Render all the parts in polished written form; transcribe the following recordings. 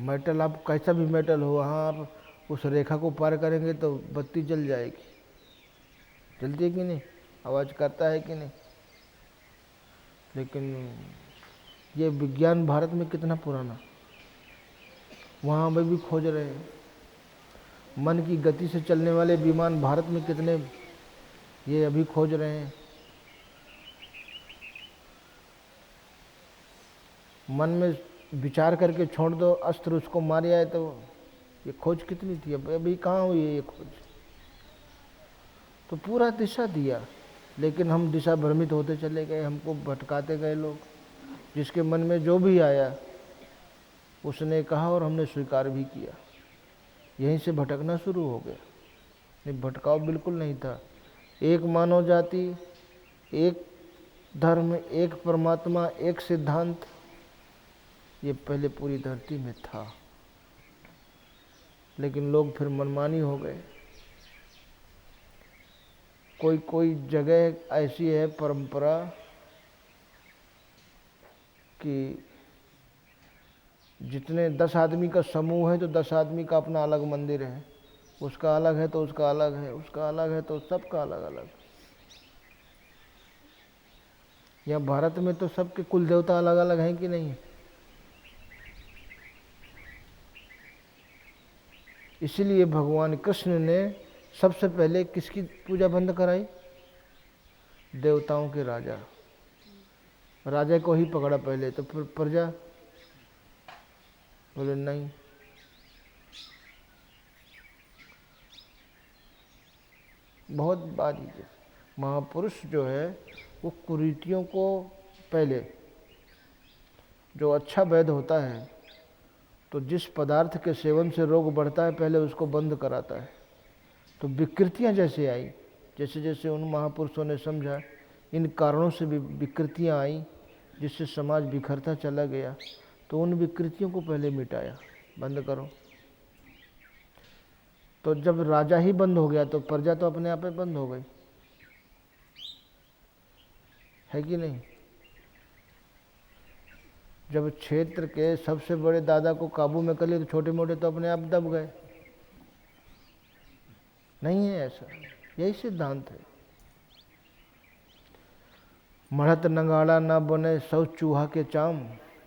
Metal, आप कैसा भी मेटल हो, वहाँ आप उस रेखा को पार करेंगे तो बत्ती जल जाएगी। जलती है कि नहीं, आवाज़ करता है कि नहीं। लेकिन ये विज्ञान भारत में कितना पुराना, वहाँ में भी खोज रहे हैं। मन की गति से चलने वाले विमान भारत में कितने, ये अभी खोज रहे हैं। मन में विचार करके छोड़ दो, अस्त्र उसको मार आए, तो ये खोज कितनी थी, अभी कहाँ हुई है ये खोज। तो पूरा दिशा दिया, लेकिन हम दिशा भ्रमित होते चले गए, हमको भटकाते गए लोग। जिसके मन में जो भी आया उसने कहा और हमने स्वीकार भी किया, यहीं से भटकना शुरू हो गया। नहीं, भटकाव बिल्कुल नहीं था। एक मानव जाति, एक धर्म, एक परमात्मा, एक सिद्धांत, ये पहले पूरी धरती में था। लेकिन लोग फिर मनमानी हो गए। कोई कोई जगह ऐसी है परंपरा कि जितने 10 आदमी का समूह है तो 10 आदमी का अपना अलग मंदिर है, उसका अलग है तो उसका अलग है, उसका अलग है तो सबका अलग अलग। यहाँ भारत में तो सबके कुल देवता अलग अलग हैं कि नहीं। इसीलिए भगवान कृष्ण ने सबसे पहले किसकी पूजा बंद कराई, देवताओं के राजा। राजा को ही पकड़ा पहले, तो फिर प्रजा बोले नहीं। बहुत बारीक है। महापुरुष जो है वो कुरीतियों को पहले, जो अच्छा वैद्य होता है तो जिस पदार्थ के सेवन से रोग बढ़ता है पहले उसको बंद कराता है। तो विकृतियां जैसे आई, जैसे जैसे उन महापुरुषों ने समझा, इन कारणों से भी विकृतियां आई जिससे समाज बिखरता चला गया, तो उन विकृतियों को पहले मिटाया, बंद करो। तो जब राजा ही बंद हो गया तो प्रजा तो अपने आप में बंद हो गई, है कि नहीं। जब क्षेत्र के सबसे बड़े दादा को काबू में कर लिया तो छोटे मोटे तो अपने आप दब गए। नहीं है ऐसा, यही सिद्धांत है। मढ़त नंगाड़ा ना बने 100 चूहा के चाम,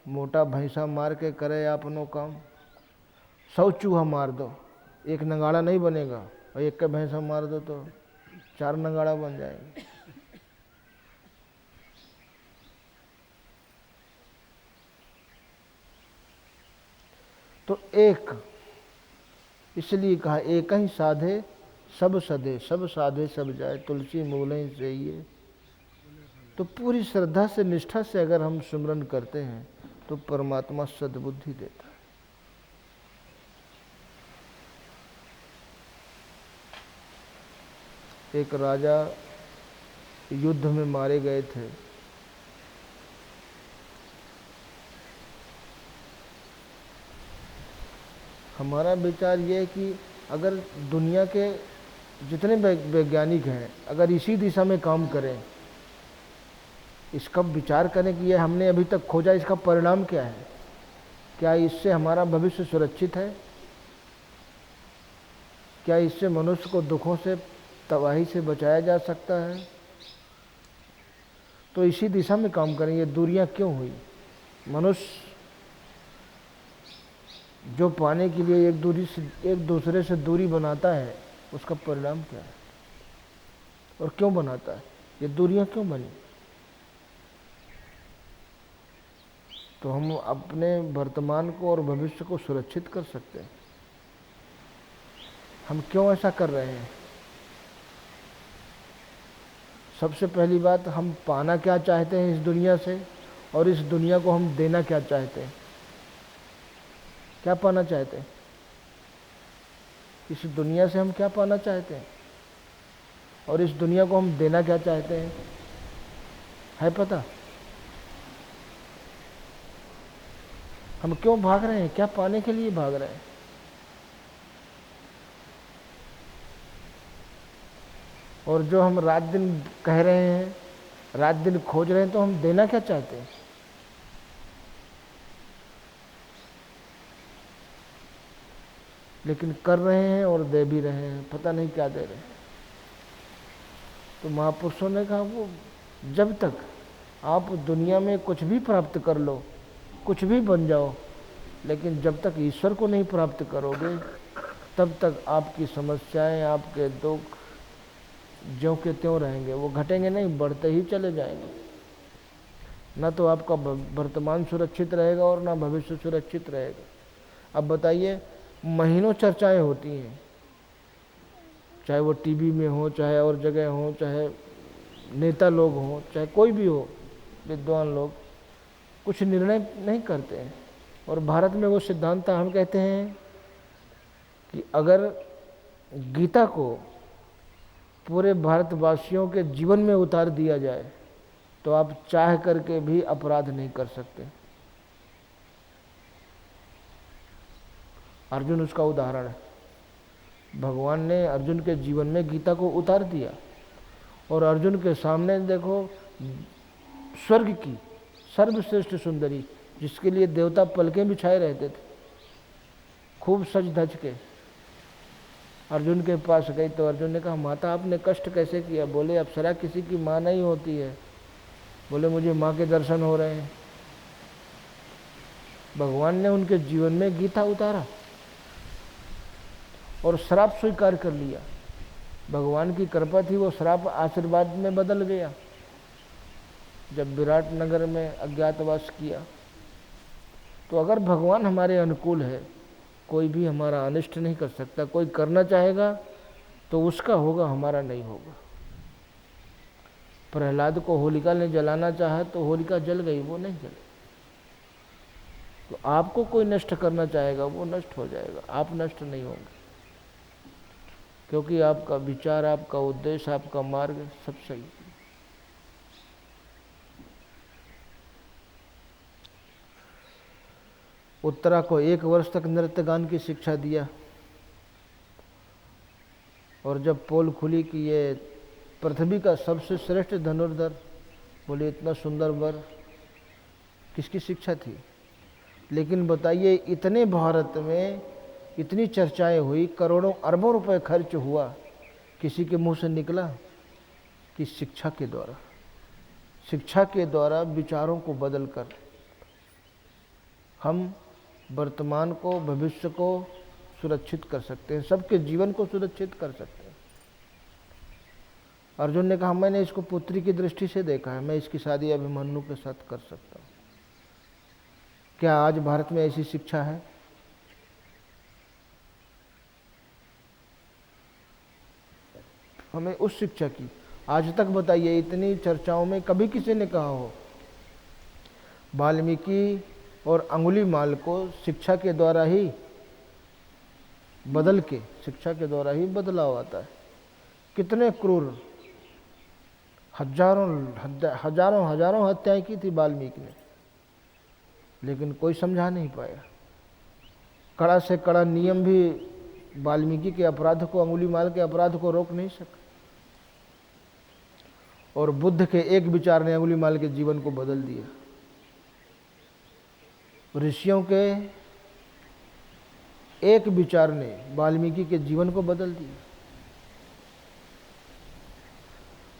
मोटा भैंसा मार के करे आपनो काम। 100 चूहा मार दो, एक नंगाड़ा नहीं बनेगा, और एक का भैंसा मार दो तो 4 नंगाड़ा बन जाएंगे। तो एक, इसलिए कहा एक ही साधे सब सधे, सब साधे सब जाए, तुलसी मूलें से ये। तो पूरी श्रद्धा से, निष्ठा से अगर हम सुमरन करते हैं तो परमात्मा सद्बुद्धि देता है। एक राजा युद्ध में मारे गए थे। हमारा विचार ये है कि अगर दुनिया के जितने वैज्ञानिक हैं अगर इसी दिशा में काम करें, इसका विचार करें कि ये हमने अभी तक खोजा, इसका परिणाम क्या है, क्या इससे हमारा भविष्य सुरक्षित है, क्या इससे मनुष्य को दुखों से, तबाही से बचाया जा सकता है, तो इसी दिशा में काम करें। ये दूरियां क्यों हुई। मनुष्य जो पाने के लिए एक दूसरे से दूरी बनाता है, उसका परिणाम क्या है और क्यों बनाता है, ये दूरियां क्यों बनी। तो हम अपने वर्तमान को और भविष्य को सुरक्षित कर सकते हैं। हम क्यों ऐसा कर रहे हैं। सबसे पहली बात, हम पाना क्या चाहते हैं इस दुनिया से, और इस दुनिया को हम देना क्या चाहते हैं। क्या पाना चाहते हैं, इस दुनिया से हम क्या पाना चाहते हैं, और इस दुनिया को हम देना क्या चाहते हैं, है पता। हम क्यों भाग रहे हैं, क्या पाने के लिए भाग रहे हैं। और जो हम रात दिन कह रहे हैं, रात दिन खोज रहे हैं, तो हम देना क्या चाहते हैं। लेकिन कर रहे हैं और दे भी रहे हैं, पता नहीं क्या दे रहे हैं। तो महापुरुषों ने कहा वो जब तक आप दुनिया में कुछ भी प्राप्त कर लो, कुछ भी बन जाओ, लेकिन जब तक ईश्वर को नहीं प्राप्त करोगे तब तक आपकी समस्याएं, आपके दुख ज्यों के त्यों रहेंगे, वो घटेंगे नहीं, बढ़ते ही चले जाएंगे। ना तो आपका वर्तमान सुरक्षित रहेगा और ना भविष्य सुरक्षित रहेगा। अब बताइए, महीनों चर्चाएं होती हैं, चाहे वो टीवी में हो, चाहे और जगह हो, चाहे नेता लोग हों, चाहे कोई भी हो, विद्वान लोग कुछ निर्णय नहीं करते हैं। और भारत में वो सिद्धांत हम कहते हैं कि अगर गीता को पूरे भारतवासियों के जीवन में उतार दिया जाए तो आप चाह करके भी अपराध नहीं कर सकते। अर्जुन उसका उदाहरण है। भगवान ने अर्जुन के जीवन में गीता को उतार दिया और अर्जुन के सामने देखो स्वर्ग की सर्वश्रेष्ठ सुंदरी, जिसके लिए देवता पलकें बिछाए रहते थे, खूब सज धज के अर्जुन के पास गई तो अर्जुन ने कहा, माता आपने कष्ट कैसे किया? बोले अप्सरा किसी की माँ नहीं होती है। बोले मुझे माँ के दर्शन हो रहे हैं। भगवान ने उनके जीवन में गीता उतारा और श्राप स्वीकार कर लिया। भगवान की कृपा थी, वो श्राप आशीर्वाद में बदल गया। जब विराट नगर में अज्ञातवास किया, तो अगर भगवान हमारे अनुकूल है, कोई भी हमारा अनिष्ट नहीं कर सकता। कोई करना चाहेगा तो उसका होगा, हमारा नहीं होगा। प्रहलाद को होलिका ने जलाना चाहा तो होलिका जल गई, वो नहीं जली। तो आपको कोई नष्ट करना चाहेगा, वो नष्ट हो जाएगा, आप नष्ट नहीं होंगे, क्योंकि आपका विचार, आपका उद्देश्य, आपका मार्ग सब सही। उत्तरा को 1 वर्ष तक नृत्य गान की शिक्षा दिया और जब पोल खुली कि ये पृथ्वी का सबसे श्रेष्ठ धनुर्धर, बोले इतना सुंदर वर, किसकी शिक्षा थी? लेकिन बताइए, इतने भारत में इतनी चर्चाएं हुई, करोड़ों अरबों रुपए खर्च हुआ, किसी के मुंह से निकला कि शिक्षा के द्वारा, शिक्षा के द्वारा विचारों को बदलकर हम वर्तमान को, भविष्य को सुरक्षित कर सकते हैं, सबके जीवन को सुरक्षित कर सकते हैं। अर्जुन ने कहा, मैंने इसको पुत्री की दृष्टि से देखा है, मैं इसकी शादी अभिमन्यु के साथ कर सकता हूं। क्या आज भारत में ऐसी शिक्षा है? हमें उस शिक्षा की आज तक बताइए, इतनी चर्चाओं में कभी किसी ने कहा हो वाल्मीकि और अंगुलीमाल को शिक्षा के द्वारा ही बदल के, शिक्षा के द्वारा ही बदलाव आता है। कितने क्रूर, हजारों हत्याएं की थी वाल्मीकि ने, लेकिन कोई समझा नहीं पाया। कड़ा से कड़ा नियम भी वाल्मीकि के अपराध को, अंगुलीमाल के अपराध को रोक नहीं सका। और बुद्ध के एक विचार ने अंगुलीमाल के जीवन को बदल दिया। ऋषियों के एक विचार ने वाल्मीकि के जीवन को बदल दिया।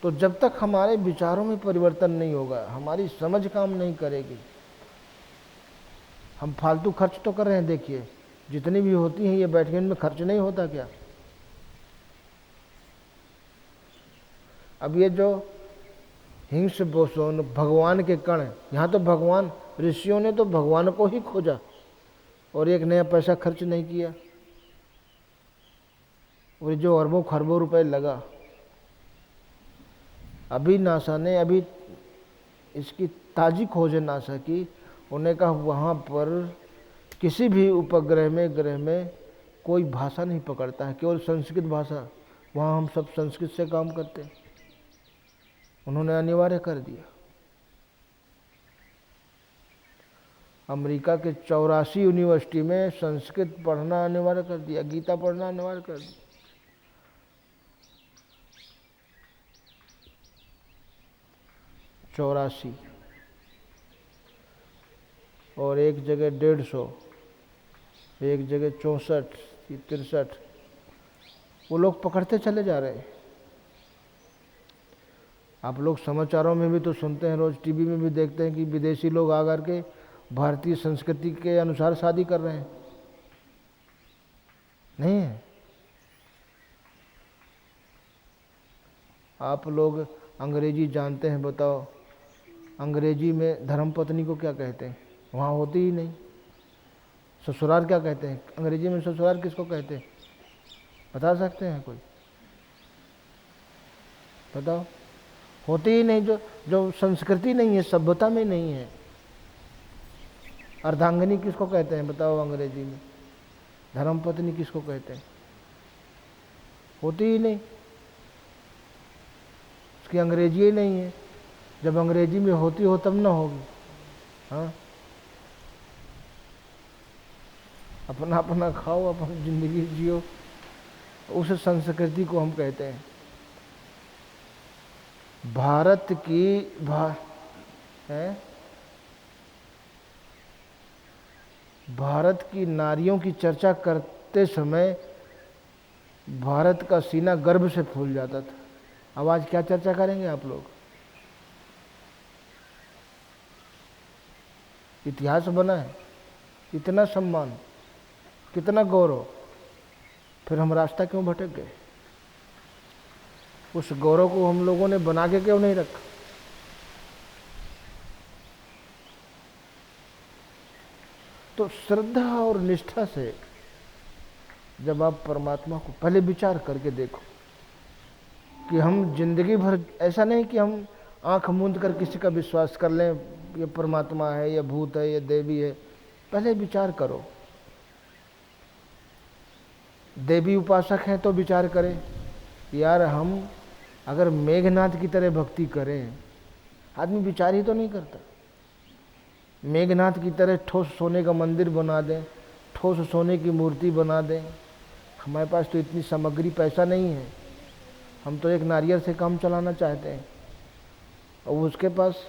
तो जब तक हमारे विचारों में परिवर्तन नहीं होगा, हमारी समझ काम नहीं करेगी। हम फालतू खर्च तो कर रहे हैं, देखिए जितनी भी होती हैं ये बैठक में खर्च नहीं होता क्या? अब ये जो हिंस बोसोन, भगवान के कण, यहाँ तो भगवान, ऋषियों ने तो भगवान को ही खोजा और एक नया पैसा खर्च नहीं किया। और जो अरबों खरबों रुपए लगा, अभी नासा ने, अभी इसकी ताजी खोज है नासा की, उन्हें कहा वहाँ पर किसी भी उपग्रह में, ग्रह में कोई भाषा नहीं पकड़ता है, केवल संस्कृत भाषा, वहाँ हम सब संस्कृत से काम करते हैं। उन्होंने अनिवार्य कर दिया। अमेरिका के 84 यूनिवर्सिटी में संस्कृत पढ़ना अनिवार्य कर दिया, गीता पढ़ना अनिवार्य कर दिया। चौरासी, और एक जगह 150, एक जगह 64, 63, वो लोग पकड़ते चले जा रहे हैं। आप लोग समाचारों में भी तो सुनते हैं, रोज़ टीवी में भी देखते हैं कि विदेशी लोग आकर के भारतीय संस्कृति के अनुसार शादी कर रहे हैं। नहीं है? आप लोग अंग्रेजी जानते हैं, बताओ अंग्रेजी में धर्मपत्नी को क्या कहते हैं? वहाँ होती ही नहीं। ससुराल क्या कहते हैं अंग्रेजी में? ससुराल किसको कहते हैं? बता सकते हैं कोई? बताओ। होती ही नहीं। जो संस्कृति नहीं है, सभ्यता में नहीं है। अर्धांगिनी किसको कहते हैं बताओ अंग्रेजी में? धर्मपत्नी किसको कहते हैं? होती ही नहीं, उसकी अंग्रेजी ही नहीं है। जब अंग्रेजी में होती हो तब ना होगी। हाँ, अपना अपना खाओ, अपनी जिंदगी जियो, उस संस्कृति को हम कहते हैं। भारत की भारत की नारियों की चर्चा करते समय भारत का सीना गर्व से फूल जाता था। अब आज क्या चर्चा करेंगे आप लोग? इतिहास बना है, इतना सम्मान, कितना गौरव, फिर हम रास्ता क्यों भटक गए? उस गौरव को हम लोगों ने बना के क्यों नहीं रखा? तो श्रद्धा और निष्ठा से जब आप परमात्मा को पहले विचार करके देखो कि हम जिंदगी भर, ऐसा नहीं कि हम आंख मूंद कर किसी का विश्वास कर लें, ये परमात्मा है, ये भूत है, ये देवी है। पहले विचार करो। देवी उपासक हैं तो विचार करें, यार हम अगर मेघनाथ की तरह भक्ति करें, आदमी विचार ही तो नहीं करता। मेघनाथ की तरह ठोस सोने का मंदिर बना दें, ठोस सोने की मूर्ति बना दें। हमारे पास तो इतनी सामग्री, पैसा नहीं है, हम तो एक नारियल से काम चलाना चाहते हैं, और उसके पास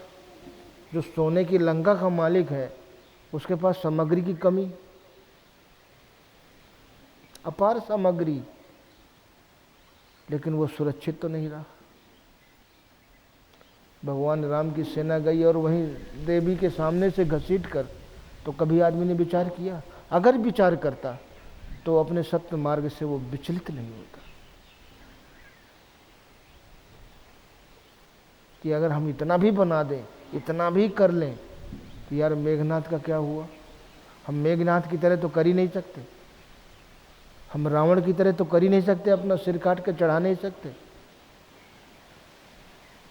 जो सोने की लंका का मालिक है, उसके पास सामग्री की कमी, अपार सामग्री, लेकिन वो सुरक्षित तो नहीं रहा। भगवान राम की सेना गई और वहीं देवी के सामने से घसीट कर, तो कभी आदमी ने विचार किया? अगर विचार करता तो अपने सत्य मार्ग से वो विचलित नहीं होता कि अगर हम इतना भी बना दें, इतना भी कर लें, तो यार मेघनाथ का क्या हुआ? हम मेघनाथ की तरह तो कर ही नहीं सकते, हम रावण की तरह तो कर ही नहीं सकते, अपना सिर काट के चढ़ा नहीं सकते।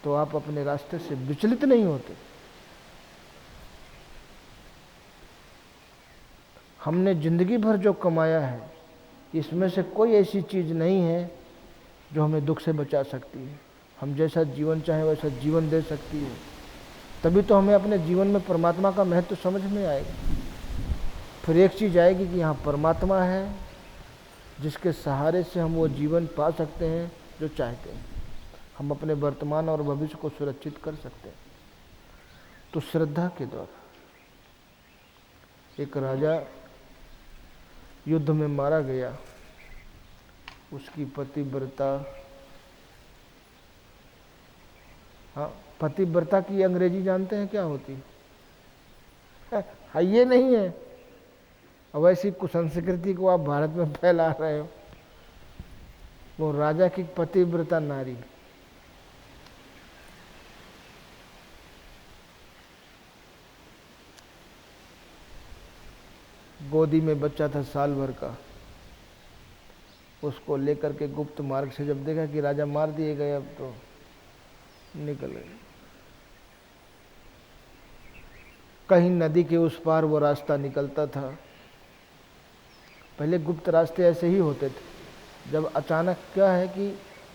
तो आप अपने रास्ते से विचलित नहीं होते। हमने जिंदगी भर जो कमाया है, इसमें से कोई ऐसी चीज़ नहीं है जो हमें दुख से बचा सकती है। हम जैसा जीवन चाहें वैसा जीवन दे सकती है। तभी तो हमें अपने जीवन में परमात्मा का महत्व समझ में आएगा। फिर एक चीज़ आएगी कि यहाँ परमात्मा है जिसके सहारे से हम वो जीवन पा सकते हैं जो चाहते हैं। हम अपने वर्तमान और भविष्य को सुरक्षित कर सकते हैं। तो श्रद्धा के द्वारा एक राजा युद्ध में मारा गया, उसकी पतिव्रता, हाँ, पतिव्रता की अंग्रेजी जानते हैं क्या होती है? ये नहीं है। अब ऐसी कुसंस्कृति को आप भारत में फैला रहे हो। वो राजा की पतिव्रता नारी, गोदी में बच्चा था साल भर का, उसको लेकर के गुप्त मार्ग से जब देखा कि राजा मार दिए गए, अब तो निकल गए। कहीं नदी के उस पार वो रास्ता निकलता था। पहले गुप्त रास्ते ऐसे ही होते थे। जब अचानक क्या है कि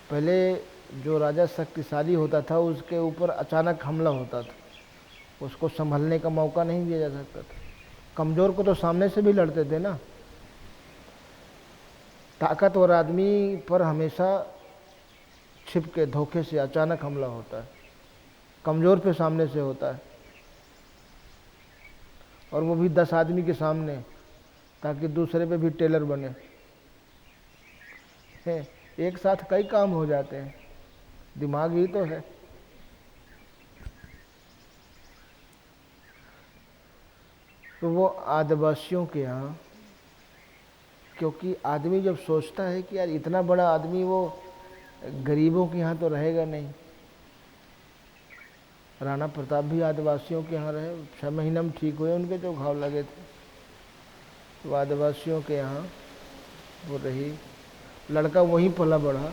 पहले जो राजा शक्तिशाली होता था उसके ऊपर अचानक हमला होता था, उसको संभलने का मौका नहीं दिया जा सकता था। कमज़ोर को तो सामने से भी लड़ते थे ना। ताकतवर आदमी पर हमेशा छिप के धोखे से अचानक हमला होता है, कमज़ोर पे सामने से होता है, और वो भी 10 आदमी के सामने, ताकि दूसरे पे भी टेलर बने। एक साथ कई काम हो जाते हैं, दिमाग ही तो है। तो वो आदिवासियों के यहाँ, क्योंकि आदमी जब सोचता है कि यार इतना बड़ा आदमी वो गरीबों के यहाँ तो रहेगा नहीं। राणा प्रताप भी आदिवासियों के यहाँ रहे, 6 महीने में ठीक हुए उनके जो घाव लगे थे। तो आदिवासियों के यहाँ वो रही, लड़का वहीं पला बढ़ा,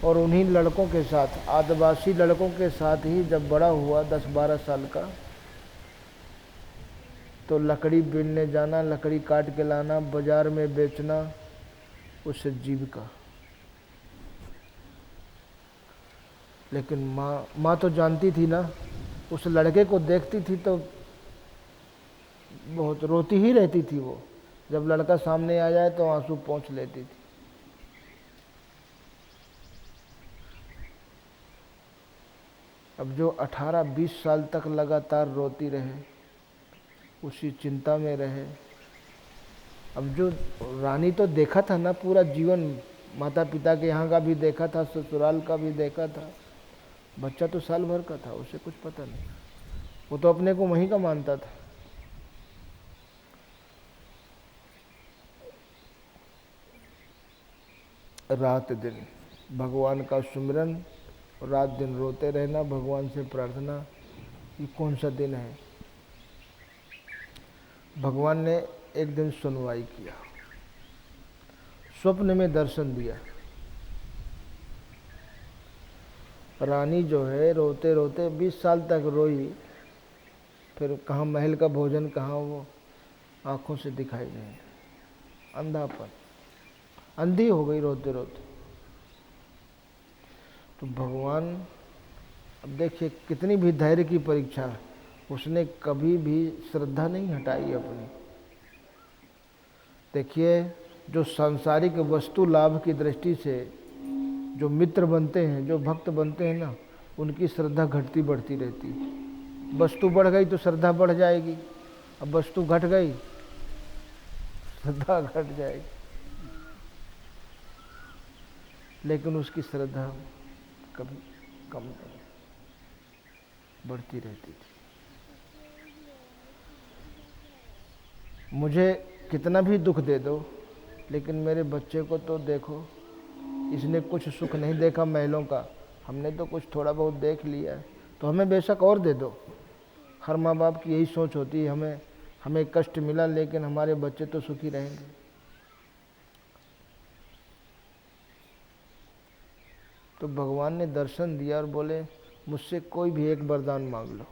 और उन्हीं लड़कों के साथ, आदिवासी लड़कों के साथ ही जब बड़ा हुआ 10-12 साल का, तो लकड़ी बीनने जाना, लकड़ी काट के लाना, बाजार में बेचना, उससे जीविका। लेकिन माँ तो जानती थी ना, उस लड़के को देखती थी तो बहुत रोती ही रहती थी वो। जब लड़का सामने आ जाए तो आंसू पोंछ लेती थी। अब जो 18-20 साल तक लगातार रोती रहे, उसी चिंता में रहे। अब जो रानी तो देखा था ना पूरा जीवन, माता पिता के यहाँ का भी देखा था, ससुराल का भी देखा था। बच्चा तो साल भर का था, उसे कुछ पता नहीं, वो तो अपने को वहीं का मानता था। रात दिन भगवान का सुमिरन, रात दिन रोते रहना, भगवान से प्रार्थना। ये कौन सा दिन है? भगवान ने एक दिन सुनवाई किया, स्वप्न में दर्शन दिया। रानी जो है रोते रोते 20 साल तक रोई, फिर कहाँ महल का भोजन, कहाँ वो आंखों से दिखाई नहीं, अंधापन, अंधी हो गई रोते रोते। तो भगवान, अब देखिए कितनी भी धैर्य की परीक्षा, उसने कभी भी श्रद्धा नहीं हटाई अपनी। देखिए जो सांसारिक वस्तु लाभ की दृष्टि से जो मित्र बनते हैं, जो भक्त बनते हैं ना, उनकी श्रद्धा घटती बढ़ती रहती है। वस्तु बढ़ गई तो श्रद्धा बढ़ जाएगी, अब वस्तु घट गई श्रद्धा घट जाएगी। लेकिन उसकी श्रद्धा कभी कम नहीं, बढ़ती रहती थी। मुझे कितना भी दुख दे दो, लेकिन मेरे बच्चे को तो देखो, इसने कुछ सुख नहीं देखा महलों का, हमने तो कुछ थोड़ा बहुत देख लिया है, तो हमें बेशक और दे दो। हर माँ बाप की यही सोच होती है, हमें कष्ट मिला लेकिन हमारे बच्चे तो सुखी रहेंगे। तो भगवान ने दर्शन दिया और बोले मुझसे कोई भी एक वरदान मांग लो,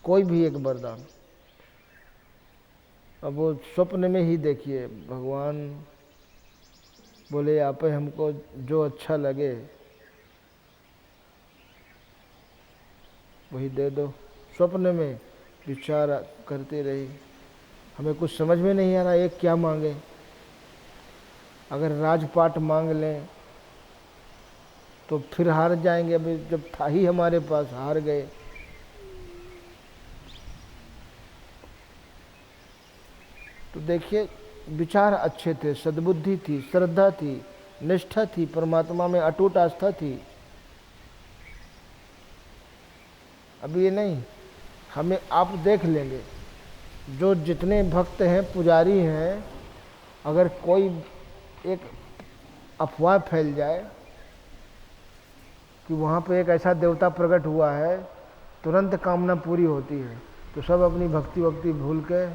कोई भी एक वरदान। अब वो स्वप्न में ही देखिए भगवान बोले आप हमको जो अच्छा लगे वही दे दो। स्वप्न में विचार करते रही, हमें कुछ समझ में नहीं आ रहा एक क्या मांगे। अगर राजपाट मांग लें तो फिर हार जाएंगे, अभी जब था ही हमारे पास हार गए। तो देखिए विचार अच्छे थे, सद्बुद्धि थी, श्रद्धा थी, निष्ठा थी, परमात्मा में अटूट आस्था थी। अब ये नहीं, हमें आप देख लेंगे जो जितने भक्त हैं, पुजारी हैं, अगर कोई एक अफवाह फैल जाए कि वहाँ पे एक ऐसा देवता प्रकट हुआ है, तुरंत कामना पूरी होती है, तो सब अपनी भक्ति भूल के।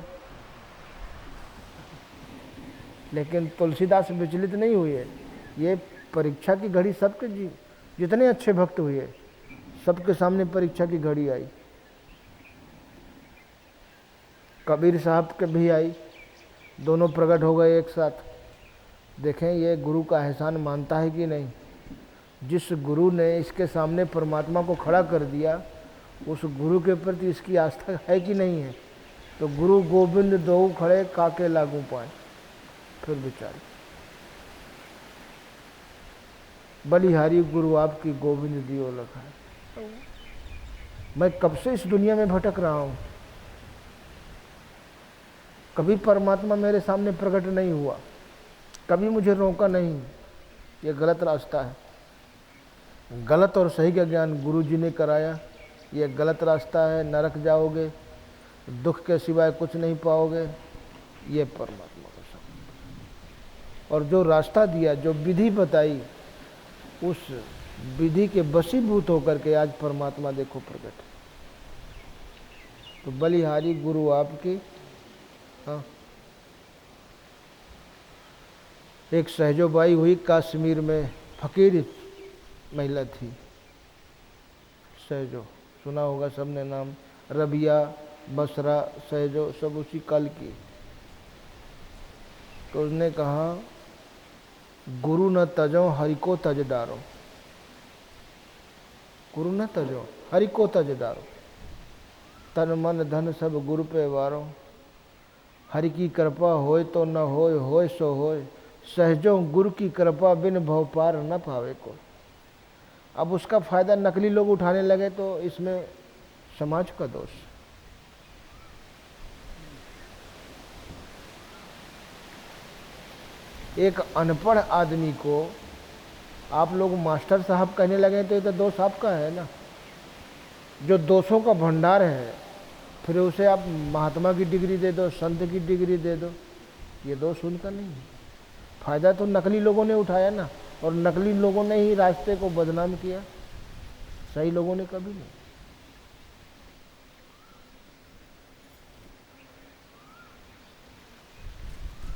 लेकिन तुलसीदास विचलित नहीं हुए, ये परीक्षा की घड़ी सबके जितने अच्छे भक्त हुए सबके सामने परीक्षा की घड़ी आई। कबीर साहब के भी आई, दोनों प्रकट हो गए एक साथ। देखें ये गुरु का एहसान मानता है कि नहीं। जिस गुरु ने इसके सामने परमात्मा को खड़ा कर दिया, उस गुरु के प्रति इसकी आस्था है कि नहीं है। तो गुरु गोविंद दो खड़े काके लागू पाए, फिर विचार बलिहारी गुरु आपकी गोविंद दियो लखा है। मैं कब से इस दुनिया में भटक रहा हूँ, कभी परमात्मा मेरे सामने प्रकट नहीं हुआ, कभी मुझे रोका नहीं। ये गलत रास्ता है। गलत और सही का ज्ञान गुरु जी ने कराया। ये गलत रास्ता है, नरक जाओगे, दुख के सिवाय कुछ नहीं पाओगे। ये परमात्मा का शब्द। और जो रास्ता दिया, जो विधि बताई, उस विधि के वशीभूत होकर के आज परमात्मा देखो प्रकट। तो बलिहारी गुरु आपकी। हाँ, एक सहजोबाई हुई कश्मीर में, फकीर महिला थी सहजो, सुना होगा सबने नाम। रबिया, बसरा, सहजो सब उसी काल की। तो उसने कहा, गुरु न तजो हरि को तज डारो। गुरु न तजो हरि को तज डारो। तन मन धन सब गुरु पे वारो। हरि की कृपा होय तो न होय, होय सो होय। सहजो गुरु की कृपा बिन भव पार न पावे को। अब उसका फायदा नकली लोग उठाने लगे तो इसमें समाज का दोष। एक अनपढ़ आदमी को आप लोग मास्टर साहब कहने लगे तो ये तो दोष आपका है ना। जो दोषों का भंडार है, फिर उसे आप महात्मा की डिग्री दे दो, संत की डिग्री दे दो, ये दोष उनका नहीं है। फायदा तो नकली लोगों ने उठाया ना, और नकली लोगों ने ही रास्ते को बदनाम किया, सही लोगों ने कभी नहीं।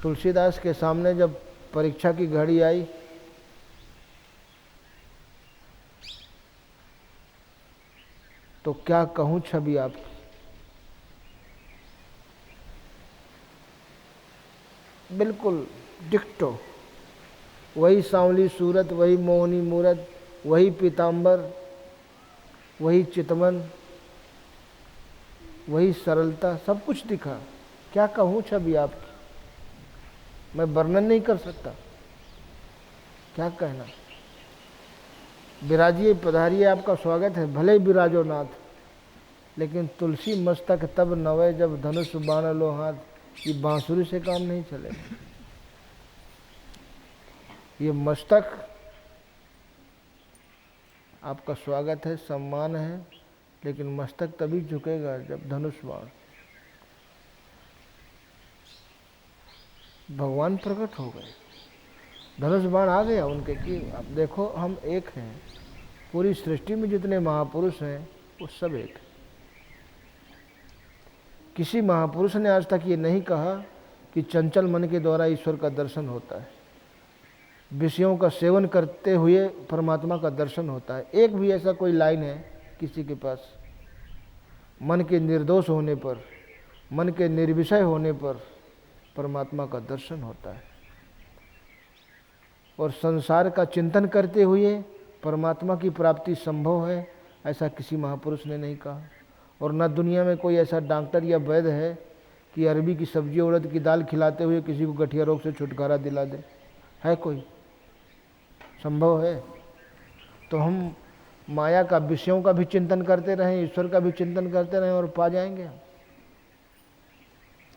तुलसीदास के सामने जब परीक्षा की घड़ी आई, तो क्या कहूं छवि आपकी। बिल्कुल डिक्टो, वही सांवली सूरत, वही मोहनी मूरत, वही पीतांबर, वही चितवन, वही सरलता, सब कुछ दिखा। क्या कहूं छवि आपकी, मैं वर्णन नहीं कर सकता। क्या कहना। विराजिए पधारिए, आपका स्वागत है, भले ही विराजो नाथ, लेकिन तुलसी मस्तक तब नवे जब धनुष बाण लो हाथ। ये बांसुरी से काम नहीं चलेगा। ये मस्तक आपका स्वागत है, सम्मान है, लेकिन मस्तक तभी झुकेगा जब धनुष बाण। भगवान प्रकट हो गए, धनुष बाण आ गया उनके कि अब देखो हम एक हैं। पूरी सृष्टि में जितने महापुरुष हैं वो सब एक हैं। किसी महापुरुष ने आज तक ये नहीं कहा कि चंचल मन के द्वारा ईश्वर का दर्शन होता है, विषयों का सेवन करते हुए परमात्मा का दर्शन होता है। एक भी ऐसा कोई लाइन है किसी के पास? मन के निर्दोष होने पर, मन के निर्विषय होने पर परमात्मा का दर्शन होता है। और संसार का चिंतन करते हुए परमात्मा की प्राप्ति संभव है, ऐसा किसी महापुरुष ने नहीं कहा। और न दुनिया में कोई ऐसा डॉक्टर या वैद्य है कि अरबी की सब्जी उड़द की दाल खिलाते हुए किसी को गठिया रोग से छुटकारा दिला दे। है कोई? संभव है? तो हम माया का, विषयों का भी चिंतन करते रहें, ईश्वर का भी चिंतन करते रहें और पा जाएंगे।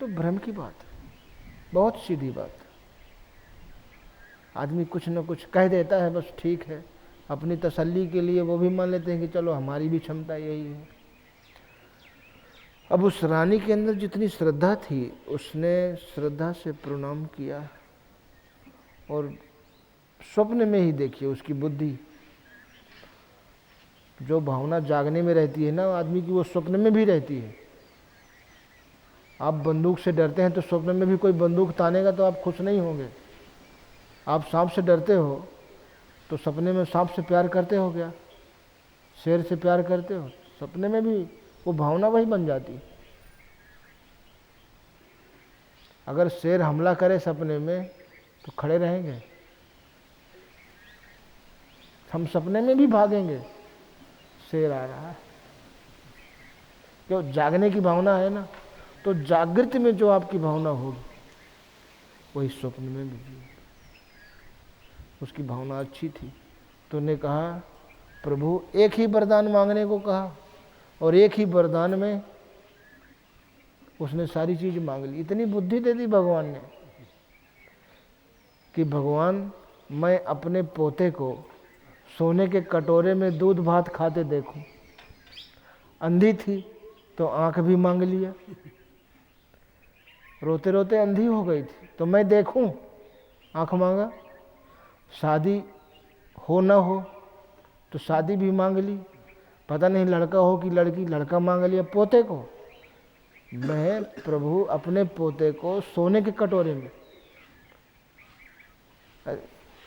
तो भ्रम की बात है, बहुत सीधी बात। आदमी कुछ न कुछ कह देता है, बस ठीक है, अपनी तसल्ली के लिए वो भी मान लेते हैं कि चलो हमारी भी क्षमता यही है। अब उस रानी के अंदर जितनी श्रद्धा थी, उसने श्रद्धा से प्रणाम किया और स्वप्न में ही देखिए उसकी बुद्धि। जो भावना जागने में रहती है ना आदमी की, वो स्वप्न में भी रहती है। आप बंदूक से डरते हैं तो स्वप्न में भी कोई बंदूक तानेगा तो आप खुश नहीं होंगे। आप सांप से डरते हो तो सपने में सांप से प्यार करते हो क्या? शेर से प्यार करते हो? सपने में भी वो भावना वही बन जाती। अगर शेर हमला करे सपने में तो खड़े रहेंगे, हम सपने में भी भागेंगे, शेर आ रहा है। क्यों? जागने की भावना है ना। तो जागृत में जो आपकी भावना होगी वही स्वप्न में भी। उसकी भावना अच्छी थी तो उन्हें कहा, प्रभु एक ही वरदान मांगने को कहा और एक ही वरदान में उसने सारी चीज मांग ली। इतनी बुद्धि दे दी भगवान ने कि भगवान मैं अपने पोते को सोने के कटोरे में दूध भात खाते देखूं। अंधी थी तो आंख भी मांग लिया, रोते रोते अंधी हो गई थी तो मैं देखूं, आंख मांगा। शादी हो ना हो तो शादी भी मांग ली, पता नहीं लड़का हो कि लड़की, लड़का मांग लिया। पोते को, मैं प्रभु अपने पोते को सोने के कटोरे में,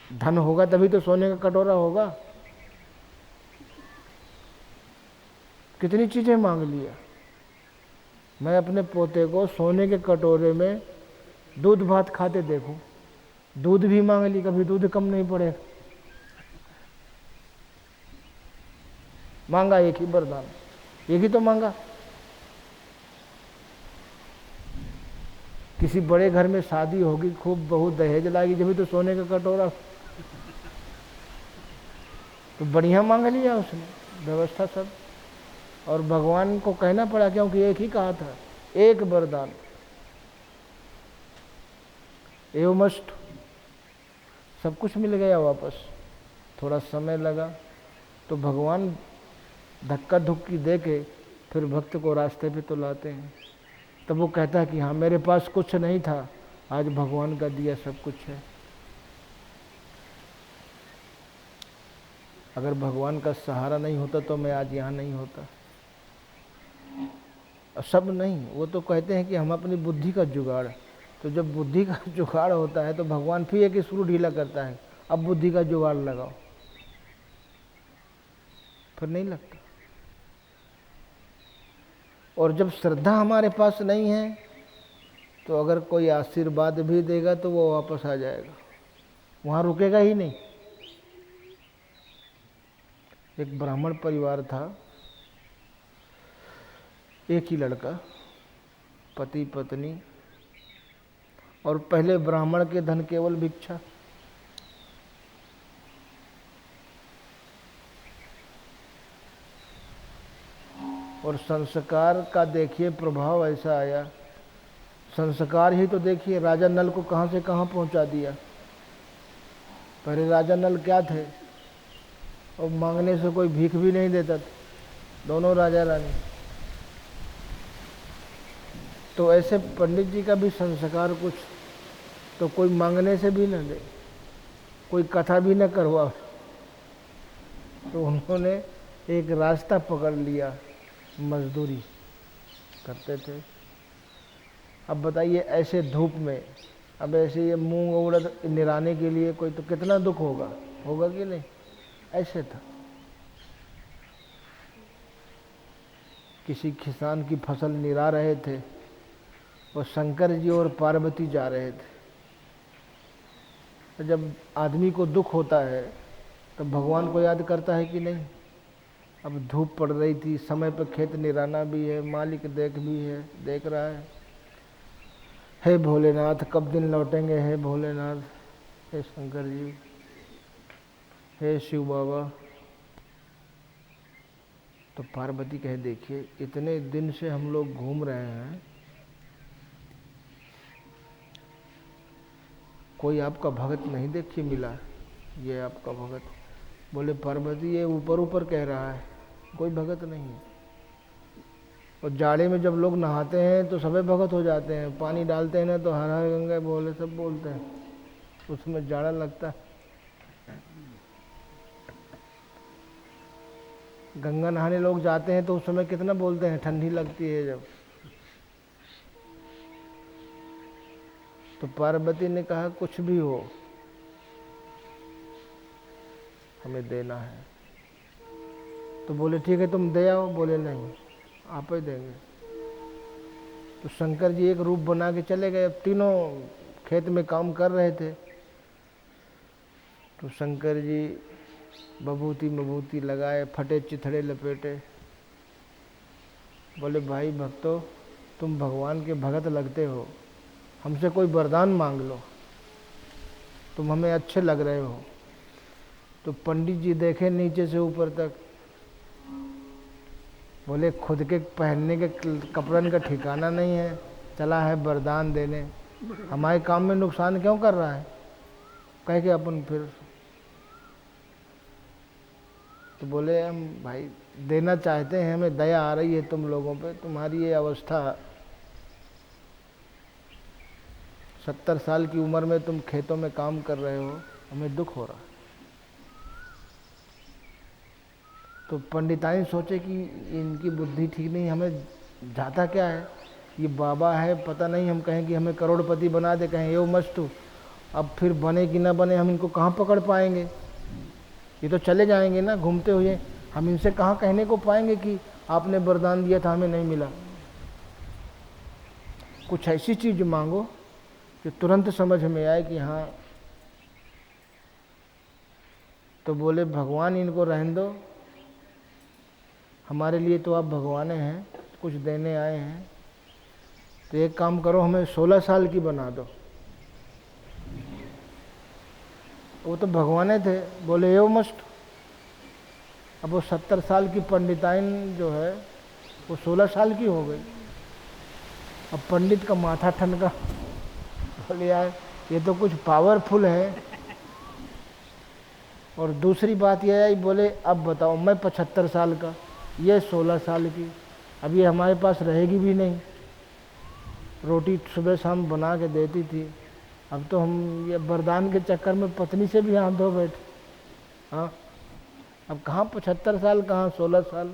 धन होगा तभी तो सोने का कटोरा होगा। कितनी चीजें मांग लिया। मैं अपने पोते को सोने के कटोरे में दूध भात खाते देखूं, दूध भी मांग ली, कभी दूध कम नहीं पड़ेगा। मांगा एक ही वरदान, एक ही तो मांगा। किसी बड़े घर में शादी होगी, खूब बहू दहेज लाएगी, जब भी तो सोने का कटोरा, तो बढ़िया मांग लिया उसने, व्यवस्था सब। और भगवान को कहना पड़ा क्योंकि एक ही कहा था, एक वरदान एवमस्तु, सब कुछ मिल गया वापस। थोड़ा समय लगा तो भगवान धक्का धुक्की दे के फिर भक्त को रास्ते पे तो लाते हैं। तब वो कहता है कि हाँ मेरे पास कुछ नहीं था, आज भगवान का दिया सब कुछ है। अगर भगवान का सहारा नहीं होता तो मैं आज यहाँ नहीं होता। सब नहीं, वो तो कहते हैं कि हम अपनी बुद्धि का जुगाड़, तो जब बुद्धि का जुगाड़ होता है तो भगवान फिर एक स्क्रू ढीला करता है, अब बुद्धि का जुगाड़ लगाओ, फिर नहीं लगता। और जब श्रद्धा हमारे पास नहीं है तो अगर कोई आशीर्वाद भी देगा तो वो वापस आ जाएगा, वहाँ रुकेगा ही नहीं। एक ब्राह्मण परिवार था, एक ही लड़का, पति पत्नी, और पहले ब्राह्मण के धन केवल भिक्षा। और संस्कार का देखिए प्रभाव ऐसा आया, संस्कार ही तो देखिए राजा नल को कहाँ से कहाँ पहुँचा दिया। पहले राजा नल क्या थे, और मांगने से कोई भीख भी नहीं देता था, दोनों राजा रानी। तो ऐसे पंडित जी का भी संस्कार कुछ, तो कोई मांगने से भी न दे, कोई कथा भी न करवा, तो उन्होंने एक रास्ता पकड़ लिया, मजदूरी करते थे। अब बताइए ऐसे धूप में, अब ऐसे ये मूंग उड़द निराने के लिए कोई तो कितना दुख होगा, होगा कि नहीं। ऐसे था, किसी किसान की फसल निरा रहे थे, और शंकर जी और पार्वती जा रहे थे। तो जब आदमी को दुख होता है तो भगवान को याद करता है कि नहीं। अब धूप पड़ रही थी, समय पर खेत निराना भी है, मालिक देख रहा है। हे भोलेनाथ कब दिन लौटेंगे, हे भोलेनाथ, हे शंकर जी, हे शिव बाबा। तो पार्वती कहे देखिए इतने दिन से हम लोग घूम रहे हैं, कोई आपका भगत नहीं देखिए मिला, ये आपका भगत। बोले पार्वती ये ऊपर ऊपर कह रहा है, कोई भगत नहीं है। और जाड़े में जब लोग नहाते हैं तो सभी भगत हो जाते हैं, पानी डालते हैं ना तो हर हर गंगा बोले सब बोलते हैं, उसमें जाड़ा लगता है। गंगा नहाने लोग जाते हैं तो उस समय कितना बोलते हैं, ठंडी लगती है जब। तो पार्वती ने कहा कुछ भी हो हमें देना है। तो बोले ठीक है तुम दे आओ, बोले नहीं आप ही देंगे। तो शंकर जी एक रूप बना के चले गए। अब तीनों खेत में काम कर रहे थे, तो शंकर जी बभूति मभूति लगाए, फटे चिथड़े लपेटे, बोले भाई भक्तों तुम भगवान के भगत लगते हो, हमसे कोई वरदान मांग लो, तुम हमें अच्छे लग रहे हो। तो पंडित जी देखे नीचे से ऊपर तक, बोले खुद के पहनने के कपड़न का ठिकाना नहीं है, चला है वरदान देने, हमारे काम में नुकसान क्यों कर रहा है, कह के अपन फिर। तो बोले हम भाई देना चाहते हैं, हमें दया आ रही है तुम लोगों पे, तुम्हारी ये अवस्था 70 साल की उम्र में तुम खेतों में काम कर रहे हो, हमें दुख हो रहा है। तो पंडिताइन सोचे कि इनकी बुद्धि ठीक नहीं, हमें जाता क्या है, ये बाबा है, पता नहीं हम कहें कि हमें करोड़पति बना दे, कहें यो मस्तु, अब फिर बने कि ना बने हम इनको कहाँ पकड़ पाएंगे, ये तो चले जाएंगे ना घूमते हुए, हम इनसे कहाँ कहने को पाएंगे कि आपने वरदान दिया था हमें नहीं मिला। कुछ ऐसी चीज़ मांगो कि तुरंत समझ में आए कि हाँ। तो बोले भगवान इनको रहने दो, हमारे लिए तो आप भगवान हैं, कुछ देने आए हैं, तो एक काम करो हमें 16 साल की बना दो। वो तो भगवान थे, बोले यो मस्त। अब वो 70 साल की पंडिताइन जो है वो 16 साल की हो गई। अब पंडित का माथा ठनका, बोले यार ये तो कुछ पावरफुल है। और दूसरी बात यह है, बोले अब बताओ मैं 75 साल का, ये 16 साल की, अब ये हमारे पास रहेगी भी नहीं, रोटी सुबह शाम बना के देती थी, अब तो हम ये वरदान के चक्कर में पत्नी से भी हाथ धो बैठे। हाँ, अब कहाँ 75 साल, कहाँ 16 साल।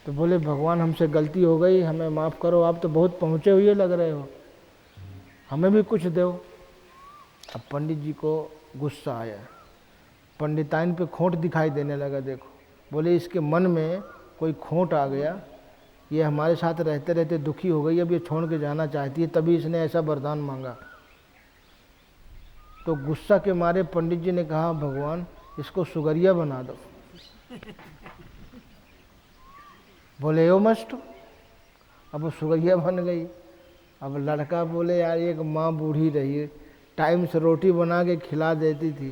तो बोले भगवान हमसे गलती हो गई, हमें माफ़ करो, आप तो बहुत पहुँचे हुए लग रहे हो, हमें भी कुछ दो। अब पंडित जी को गुस्सा आया, पंडिताइन पे खोट दिखाई देने लगा। देखो, बोले इसके मन में कोई खोट आ गया, ये हमारे साथ रहते रहते दुखी हो गई, अब ये छोड़ के जाना चाहती है, तभी इसने ऐसा वरदान मांगा। तो गुस्सा के मारे पंडित जी ने कहा भगवान इसको सुगरिया बना दो। बोले यो मस्त। अब वो सुगरिया बन गई। अब लड़का बोले यार एक माँ बूढ़ी रही, टाइम से रोटी बना के खिला देती थी,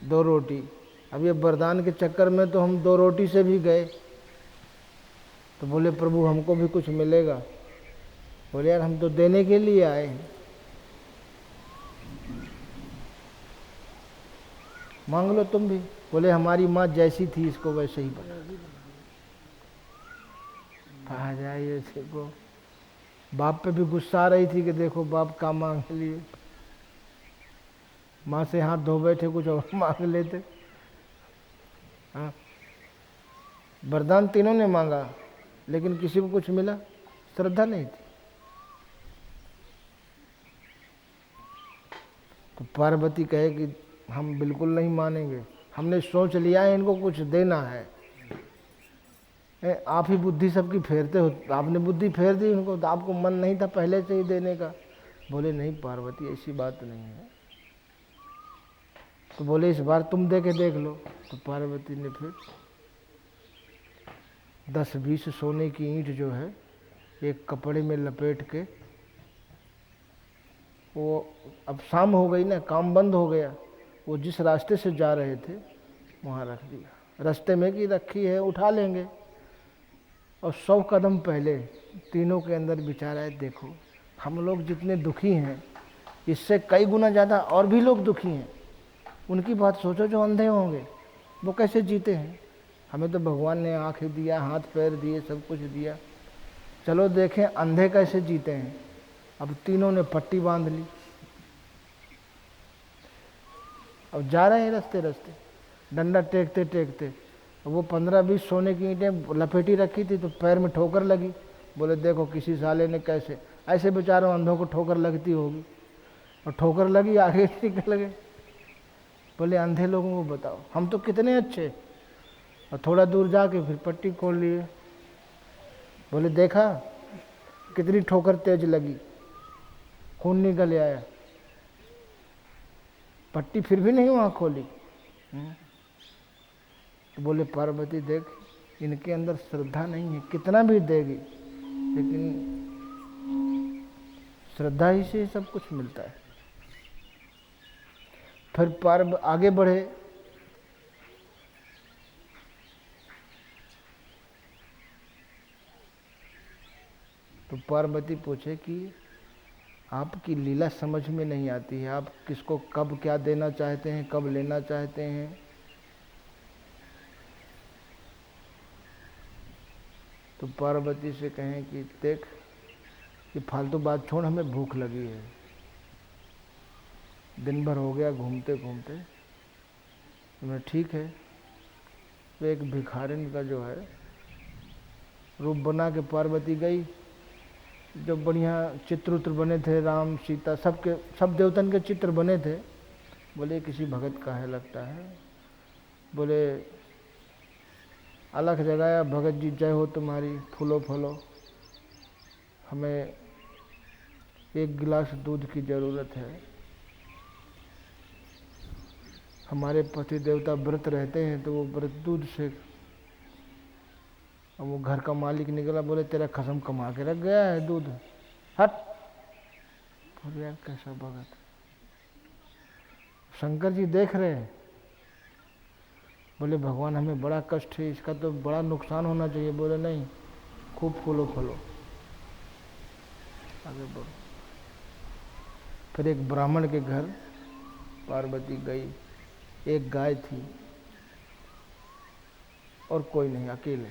2 रोटी, अब ये वरदान के चक्कर में तो हम 2 रोटी से भी गए। तो बोले प्रभु हमको भी कुछ मिलेगा। बोले यार हम तो देने के लिए आए हैं, मांग लो तुम भी। बोले हमारी माँ जैसी थी इसको वैसे ही बना। कहा जाए ये देखो, बाप पे भी गुस्सा आ रही थी कि देखो बाप का मांग लिए, माँ से हाथ धो बैठे, कुछ और मांग लेते। हाँ, वरदान तीनों ने मांगा लेकिन किसी को कुछ मिला, श्रद्धा नहीं थी। तो पार्वती कहे कि हम बिल्कुल नहीं मानेंगे, हमने सोच लिया है इनको कुछ देना है। आप ही बुद्धि सबकी फेरते हो, आपने बुद्धि फेर दी उनको, तो आपको मन नहीं था पहले से ही देने का। बोले नहीं पार्वती ऐसी बात नहीं है। तो बोले इस बार तुम दे के देख लो। तो पार्वती ने फिर 10-20 सोने की ईंट जो है एक कपड़े में लपेट के, वो अब शाम हो गई ना, काम बंद हो गया, वो जिस रास्ते से जा रहे थे वहाँ रख दिया। रास्ते में कि रखी है उठा लेंगे। और 100 कदम पहले तीनों के अंदर विचार आए, देखो हम लोग जितने दुखी हैं इससे कई गुना ज़्यादा और भी लोग दुखी हैं। उनकी बात सोचो जो अंधे होंगे, वो कैसे जीते हैं। हमें तो भगवान ने आँखें दिया, हाथ पैर दिए, सब कुछ दिया, चलो देखें अंधे कैसे जीते हैं। अब तीनों ने पट्टी बांध ली, अब जा रहे हैं रास्ते रास्ते, डंडा टेकते टेकते। वो 15-20 सोने की ईंटें लपेटी रखी थी, तो पैर में ठोकर लगी। बोले देखो किसी साले ने कैसे, ऐसे बेचारों अंधों को ठोकर लगती होगी, और ठोकर लगी आगे निकल गए। बोले अंधे लोगों को बताओ हम तो कितने अच्छे। और थोड़ा दूर जाके फिर पट्टी खोल लिए। बोले देखा कितनी ठोकर तेज लगी, खून निकल आया, पट्टी फिर भी नहीं वहाँ खोली। तो बोले पार्वती देख इनके अंदर श्रद्धा नहीं है, कितना भी देगी लेकिन श्रद्धा ही से सब कुछ मिलता है। फिर आगे बढ़े तो पार्वती पूछे कि आपकी लीला समझ में नहीं आती है, आप किसको कब क्या देना चाहते हैं, कब लेना चाहते हैं। तो पार्वती से कहें कि देख, ये फालतू बात छोड़, हमें भूख लगी है, दिन भर हो गया घूमते घूमते। मैं ठीक है। तो एक भिखारिन का जो है रूप बना के पार्वती गई, जो बढ़िया चित्र उत्र बने थे, राम सीता सबके सब देवतन के चित्र बने थे। बोले किसी भगत का है लगता है। बोले अलख जगाया, भगत जी जय हो तुम्हारी, फूलो फलो, हमें एक गिलास दूध की ज़रूरत है। हमारे पति देवता व्रत रहते हैं तो वो व्रत दूध से। अब वो घर का मालिक निकला, बोले तेरा खसम कमा के रख गया है दूध, हट। बोले यार कैसा भगत। शंकर जी देख रहे हैं। बोले भगवान हमें बड़ा कष्ट है, इसका तो बड़ा नुकसान होना चाहिए। बोले नहीं, खूब फूलो फलो, आगे बढ़ो। फिर एक ब्राह्मण के घर पार्वती गई। एक गाय थी और कोई नहीं, अकेले।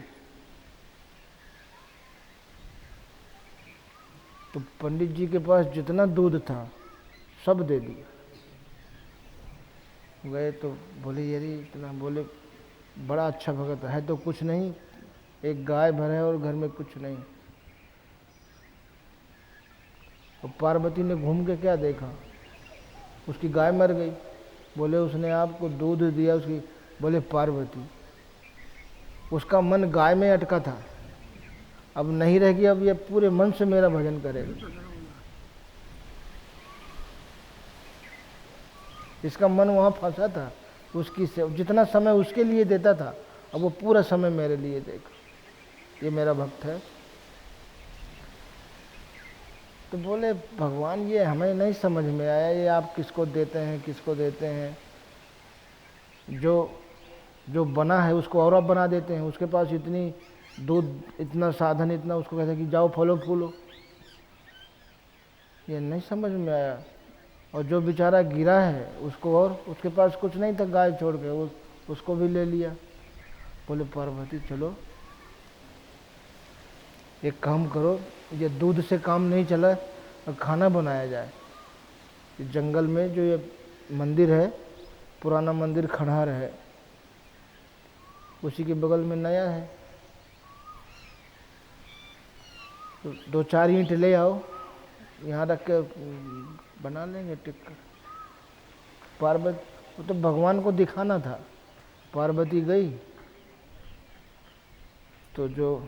तो पंडित जी के पास जितना दूध था सब दे दिया। गए तो बोले यारी इतना, बोले बड़ा अच्छा भगत है तो कुछ नहीं, एक गाय भर है और घर में कुछ नहीं। और पार्वती ने घूम के क्या देखा, उसकी गाय मर गई। बोले उसने आपको दूध दिया उसकी। बोले पार्वती, उसका मन गाय में अटका था, अब नहीं रहेगी, अब ये पूरे मन से मेरा भजन करेगा। इसका मन वहाँ फंसा था, उसकी से जितना समय उसके लिए देता था, अब वो पूरा समय मेरे लिए देगा, ये मेरा भक्त है। तो बोले भगवान ये हमें नहीं समझ में आया, ये आप किसको देते हैं, किसको देते हैं। जो बना है उसको और आप बना देते हैं, उसके पास इतनी दूध, इतना साधन, इतना, उसको कहते हैं कि जाओ फलो फूलो। ये नहीं समझ में आया। और जो बेचारा गिरा है उसको, और उसके पास कुछ नहीं था गाय छोड़ के, उसको भी ले लिया। बोले पार्वती चलो एक काम करो, ये दूध से काम नहीं चला, और खाना बनाया जाए। इस जंगल में जो ये मंदिर है, पुराना मंदिर खंडहर है, उसी के बगल में नया है। तो 2-4 ईंट ले आओ, यहाँ रख के बना लेंगे टिक्का। पार्वती, वो तो भगवान को दिखाना था। पार्वती गई तो जो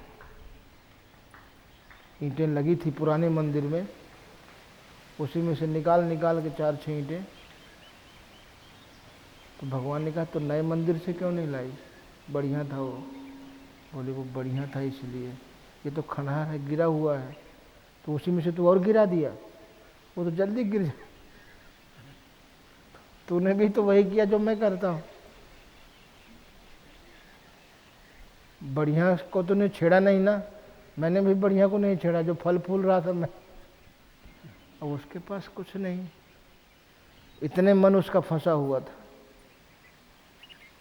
ईंटें लगी थी पुराने मंदिर में, उसी में से निकाल निकाल के 4-6 ईंटें। तो भगवान ने कहा तो नए मंदिर से क्यों नहीं लाई, बढ़िया था वो। बोले वो बढ़िया था इसलिए, ये तो खंडहर है, गिरा हुआ है, तो उसी में से तू और गिरा दिया, वो तो जल्दी गिर जाए। तूने भी तो वही किया जो मैं करता हूँ। बढ़िया को तूने छेड़ा नहीं ना, मैंने भी बढ़िया को नहीं छेड़ा, जो फल फूल रहा था मैं। अब उसके पास कुछ नहीं, इतने मन उसका फंसा हुआ था।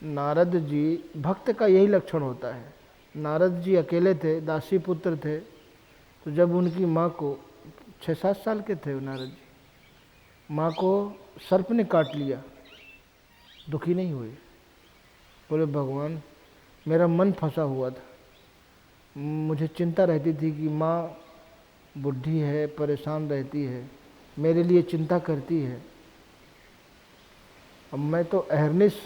नारद जी, भक्त का यही लक्षण होता है। नारद जी अकेले थे, दासी पुत्र थे, तो जब उनकी माँ को 6-7 साल के थे नारद जी, माँ को सर्प ने काट लिया, दुखी नहीं हुए। बोले भगवान मेरा मन फंसा हुआ था, मुझे चिंता रहती थी कि माँ बुढ़ी है, परेशान रहती है, मेरे लिए चिंता करती है। अब मैं तो अहरनिश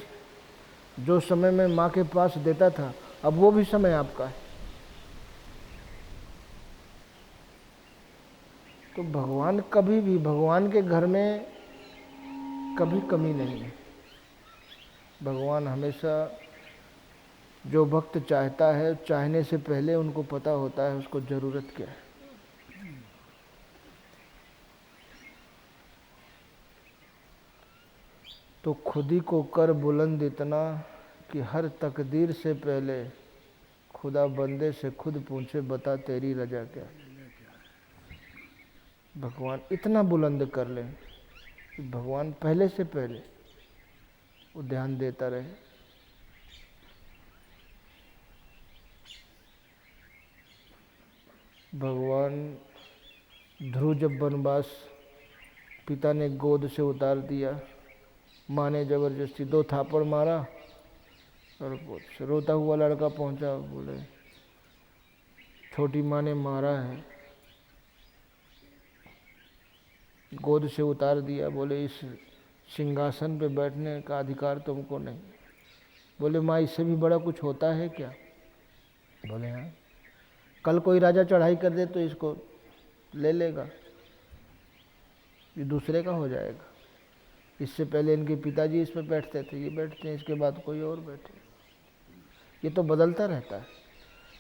जो समय मैं माँ के पास देता था, अब वो भी समय आपका है। तो भगवान कभी भी, भगवान के घर में कभी कमी नहीं है। भगवान हमेशा जो भक्त चाहता है, चाहने से पहले उनको पता होता है उसको ज़रूरत क्या है। तो खुद ही को कर बुलंद इतना कि हर तकदीर से पहले खुदा बंदे से खुद पूछे बता तेरी रजा क्या। भगवान इतना बुलंद कर ले कि भगवान पहले से पहले वो ध्यान देता रहे। भगवान ध्रुव जब वनवास पिता ने गोद से उतार दिया, माँ ने जबरदस्ती 2 थापड़ मारा और रोता हुआ लड़का पहुंचा, बोले छोटी माँ ने मारा है, गोद से उतार दिया, बोले इस सिंहासन पे बैठने का अधिकार तुमको नहीं। बोले माँ इससे भी बड़ा कुछ होता है क्या? बोले हाँ, कल कोई राजा चढ़ाई कर दे तो इसको ले लेगा, ये दूसरे का हो जाएगा। इससे पहले इनके पिताजी इस पे बैठते थे, ये बैठते हैं, इसके बाद कोई और बैठे। ये तो बदलता रहता है,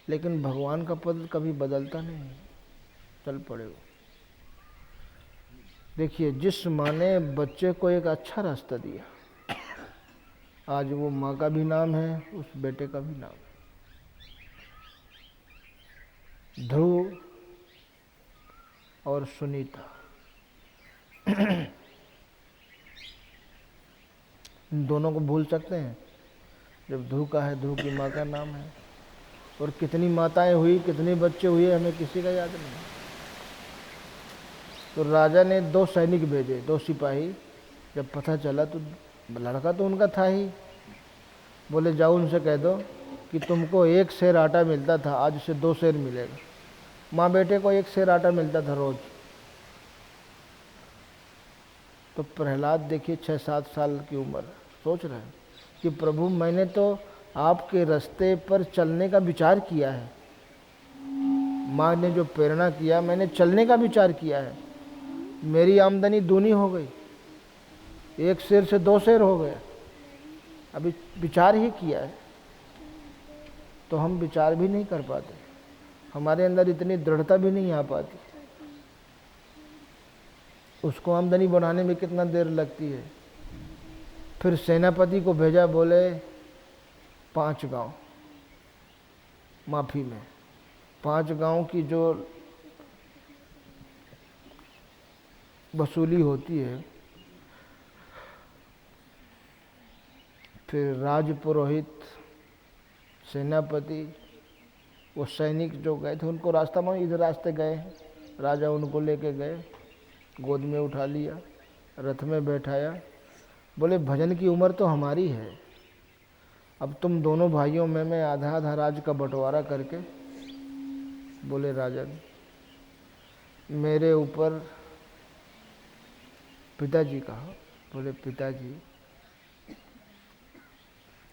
लेकिन भगवान का पद कभी बदलता नहीं, चल पड़े वो। देखिए, जिस माँ ने बच्चे को एक अच्छा रास्ता दिया, आज वो माँ का भी नाम है, उस बेटे का भी नाम है। ध्रुव और सुनीता इन दोनों को भूल सकते हैं जब ध्रुव का है, ध्रुव की माँ का नाम है। और कितनी माताएं हुई, कितने बच्चे हुए, हमें किसी का याद नहीं। तो राजा ने 2 सैनिक भेजे, 2 सिपाही। जब पता चला तो लड़का तो उनका था ही, बोले जाओ उनसे कह दो कि तुमको 1 सेर आटा मिलता था, आज से 2 सेर मिलेगा। माँ बेटे को 1 सेर आटा मिलता था रोज। तो प्रहलाद देखिए 6-7 साल की उम्र, सोच रहे हैं कि प्रभु मैंने तो आपके रास्ते पर चलने का विचार किया है, माँ ने जो प्रेरणा किया, मैंने चलने का विचार किया है, मेरी आमदनी दूनी हो गई, 1 सेर से 2 सेर हो गया, अभी विचार ही किया है। तो हम विचार भी नहीं कर पाते, हमारे अंदर इतनी दृढ़ता भी नहीं आ पाती। उसको आमदनी बनाने में कितना देर लगती है। फिर सेनापति को भेजा, बोले 5 गांव, माफी में 5 गांव की जो वसूली होती है। फिर राजपुरोहित, सेनापति, वो सैनिक जो गए थे उनको रास्ता में इधर रास्ते गए, राजा उनको लेके गए, गोद में उठा लिया, रथ में बैठाया, बोले भजन की उम्र तो हमारी है, अब तुम दोनों भाइयों में मैं आधा आधा राज का बंटवारा करके। बोले राजन, मेरे ऊपर पिताजी कहा, बोले पिताजी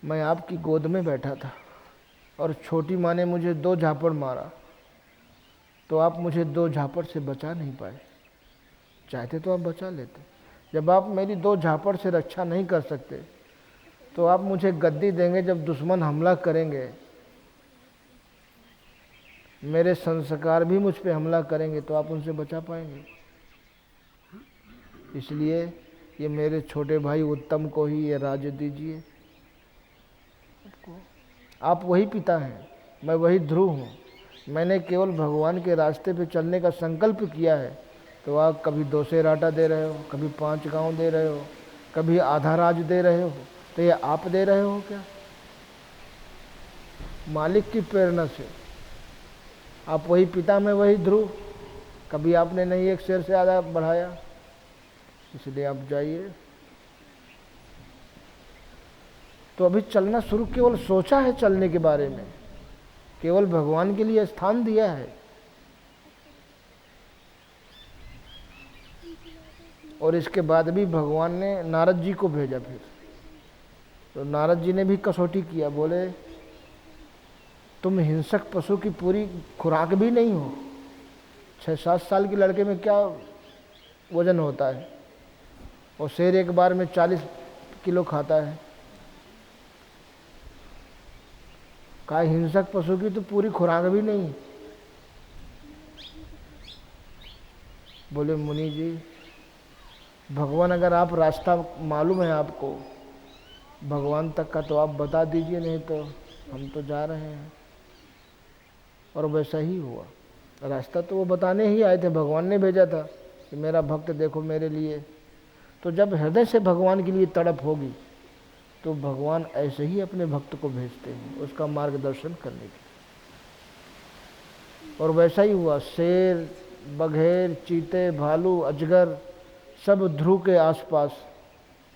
मैं आपकी गोद में बैठा था और छोटी माँ ने मुझे 2 झापड़ मारा, तो आप मुझे 2 झापड़ से बचा नहीं पाए, चाहते तो आप बचा लेते। जब आप मेरी 2 झापड़ से रक्षा नहीं कर सकते तो आप मुझे गद्दी देंगे, जब दुश्मन हमला करेंगे, मेरे संस्कार भी मुझ पे हमला करेंगे, तो आप उनसे बचा पाएंगे। इसलिए ये मेरे छोटे भाई उत्तम को ही ये राज्य दीजिए। आप वही पिता हैं, मैं वही ध्रुव हूँ, मैंने केवल भगवान के रास्ते पे चलने का संकल्प किया है। तो आप कभी 2 सेर आटा दे रहे हो, कभी 5 गांव दे रहे हो, कभी आधा राज दे रहे हो, तो ये आप दे रहे हो क्या? मालिक की प्रेरणा से आप वही पिता में वही ध्रुव, कभी आपने नहीं 1 सेर से आधा बढ़ाया, इसलिए आप जाइए। तो अभी चलना शुरू, केवल सोचा है चलने के बारे में, केवल भगवान के लिए स्थान दिया है। और इसके बाद भी भगवान ने नारद जी को भेजा। फिर तो नारद जी ने भी कसौटी किया, बोले तुम हिंसक पशु की पूरी खुराक भी नहीं हो, 6-7 साल के लड़के में क्या वजन होता है, और शेर एक बार में 40 किलो खाता है। कहा हिंसक पशु की तो पूरी खुराक भी नहीं। बोले मुनि जी, भगवान अगर आप रास्ता मालूम है आपको भगवान तक का, तो आप बता दीजिए, नहीं तो हम तो जा रहे हैं। और वैसा ही हुआ, रास्ता तो वो बताने ही आए थे, भगवान ने भेजा था, कि मेरा भक्त देखो मेरे लिए। तो जब हृदय से भगवान के लिए तड़प होगी तो भगवान ऐसे ही अपने भक्त को भेजते हैं उसका मार्गदर्शन करने के। और वैसा ही हुआ। शेर, बघेर, चीते, भालू, अजगर सब ध्रुव के आसपास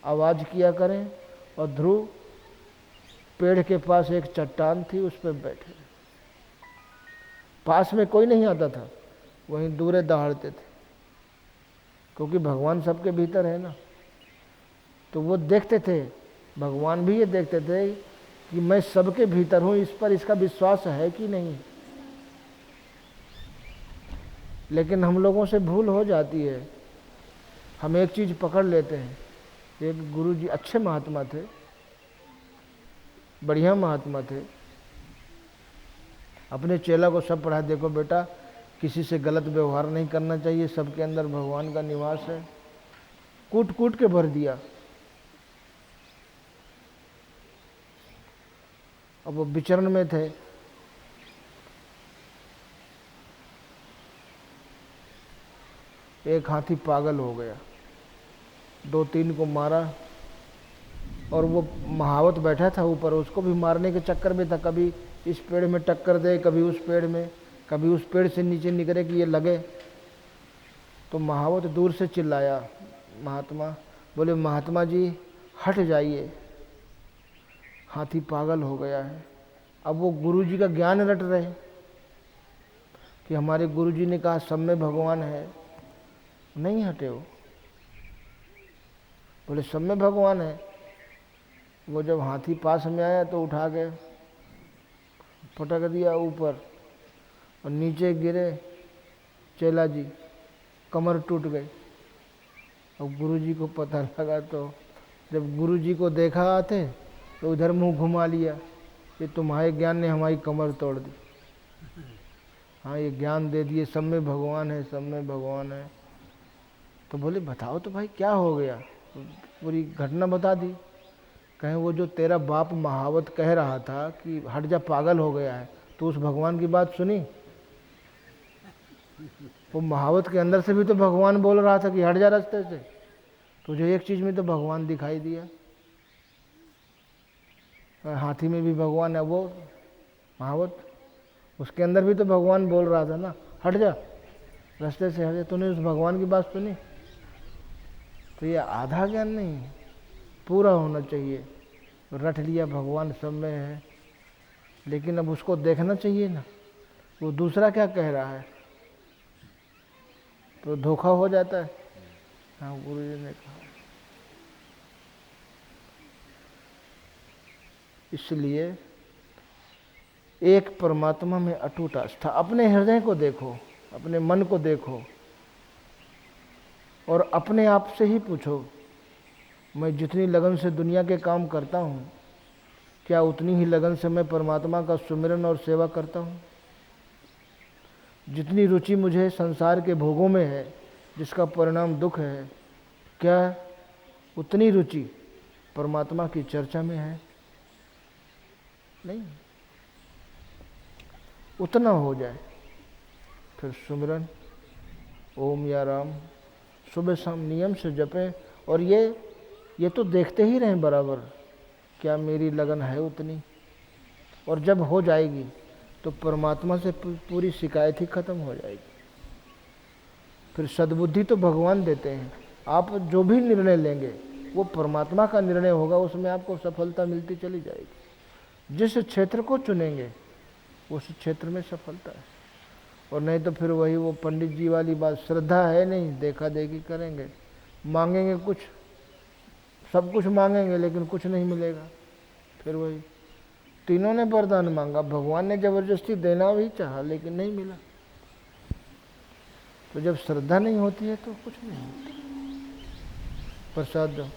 आवाज़ किया करें, और ध्रुव पेड़ के पास एक चट्टान थी, उस पर बैठे। पास में कोई नहीं आता था, वहीं दूरे दहाड़ते थे, क्योंकि भगवान सबके भीतर है ना। तो वो देखते थे, भगवान भी ये देखते थे कि मैं सबके भीतर हूँ, इस पर इसका विश्वास है कि नहीं। लेकिन हम लोगों से भूल हो जाती है, हम एक चीज़ पकड़ लेते हैं। एक गुरु जी अच्छे महात्मा थे, बढ़िया महात्मा थे, अपने चेला को सब पढ़ा, देखो बेटा किसी से गलत व्यवहार नहीं करना चाहिए, सबके अंदर भगवान का निवास है। कूट कूट के भर दिया। अब वो विचरण में थे, एक हाथी पागल हो गया, 2-3 को मारा, और वो महावत बैठा था ऊपर, उसको भी मारने के चक्कर में था। कभी इस पेड़ में टक्कर दे, कभी उस पेड़ में, कभी उस पेड़ से नीचे निकले कि ये लगे। तो महावत दूर से चिल्लाया, महात्मा बोले, महात्मा जी हट जाइए, हाथी पागल हो गया है। अब वो गुरु जी का ज्ञान रट रहे कि हमारे गुरु जी ने कहा सब में भगवान है, नहीं हटे वो। बोले सब में भगवान है। वो जब हाथी पास में आया तो उठा के पटक दिया ऊपर, और नीचे गिरे चेला जी, कमर टूट गई। अब गुरु जी को पता लगा, तो जब गुरु जी को देखा आते तो उधर मुंह घुमा लिया कि तुम्हारे ज्ञान ने हमारी कमर तोड़ दी। हाँ, ये ज्ञान दे दिए सब में भगवान है, सब में भगवान है। तो बोले बताओ तो भाई क्या हो गया, पूरी घटना बता दी। कहें वो जो तेरा बाप महावत कह रहा था कि हट जा पागल हो गया है, तो उस भगवान की बात सुनी? वो महावत के अंदर से भी तो भगवान बोल रहा था कि हट जा रास्ते से। तुझे एक चीज में तो भगवान दिखाई दिया, हाथी में भी भगवान है, वो महावत उसके अंदर भी तो भगवान बोल रहा था ना, हट जा रास्ते से, हट जा। तूने उस भगवान की बात सुनी? तो ये आधा ज्ञान नहीं, पूरा होना चाहिए। रट लिया भगवान सब में है, लेकिन अब उसको देखना चाहिए ना, वो दूसरा क्या कह रहा है, तो धोखा हो जाता है। हाँ, गुरु जी ने कहा। इसलिए एक परमात्मा में अटूट आस्था। अपने हृदय को देखो, अपने मन को देखो, और अपने आप से ही पूछो, मैं जितनी लगन से दुनिया के काम करता हूँ, क्या उतनी ही लगन से मैं परमात्मा का सुमिरन और सेवा करता हूँ? जितनी रुचि मुझे संसार के भोगों में है, जिसका परिणाम दुख है, क्या उतनी रुचि परमात्मा की चर्चा में है? नहीं। उतना हो जाए फिर सुमिरन ओम या राम सुबह शाम नियम से जपें, और ये तो देखते ही रहें बराबर, क्या मेरी लगन है उतनी। और जब हो जाएगी तो परमात्मा से पूरी शिकायत ही खत्म हो जाएगी। फिर सद्बुद्धि तो भगवान देते हैं, आप जो भी निर्णय लेंगे वो परमात्मा का निर्णय होगा, उसमें आपको सफलता मिलती चली जाएगी। जिस क्षेत्र को चुनेंगे उस क्षेत्र में सफलता है। और नहीं तो फिर वही वो पंडित जी वाली बात, श्रद्धा है नहीं, देखा देखी करेंगे, मांगेंगे कुछ, सब कुछ मांगेंगे लेकिन कुछ नहीं मिलेगा। फिर वही तीनों ने वरदान मांगा, भगवान ने जबरदस्ती देना भी चाहा लेकिन नहीं मिला। तो जब श्रद्धा नहीं होती है तो कुछ नहीं होता। प्रसाद दो।